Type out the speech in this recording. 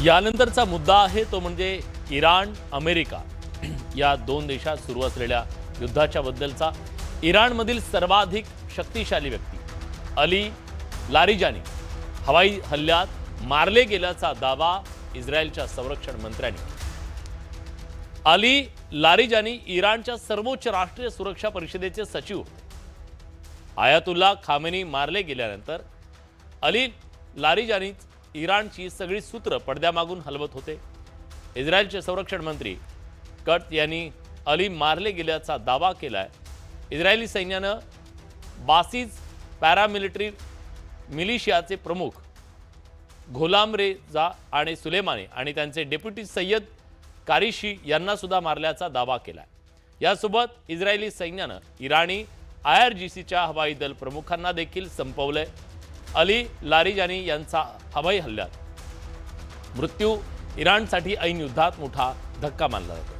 यानंतरचा मुद्दा आहे तो म्हणजे इराण अमेरिका या दोन देशात सुरू असलेल्या युद्धाच्या बद्दलचा। इराणमधील सर्वाधिक शक्तिशाली व्यक्ती अली लारिजानी हवाई हल्ल्यात मारले गेल्याचा दावा इस्रायलच्या संरक्षण मंत्र्यांनी। अली लारिजानी इराणच्या सर्वोच्च राष्ट्रीय सुरक्षा परिषदेचे सचिव होते। आयातुल्ला खामेनी मारले गेल्यानंतर अली लारिजानी इराणची सगळी सूत्र पडद्यामागून हलवत होते। इस्रायलचे संरक्षण मंत्री कट यांनी अली मारले गेल्याचा दावा केलाय। इस्रायली सैन्यानं बासिज पॅरामिलिटरी मिलिशियाचे प्रमुख घोलाम रेजा आणि सुलेमानी आणि त्यांचे डेप्युटी सय्यद कारिशी यांना सुद्धा मारल्याचा दावा केलाय। यासोबत इस्रायली सैन्यानं इराणी IRGCच्या हवाई दल प्रमुखांना देखील संपवलंय। अली लारिजानी यांचा हवाई हल्ल्यात मृत्यू इराणसाठी ऐन युद्धात मोठा धक्का मानला जातो।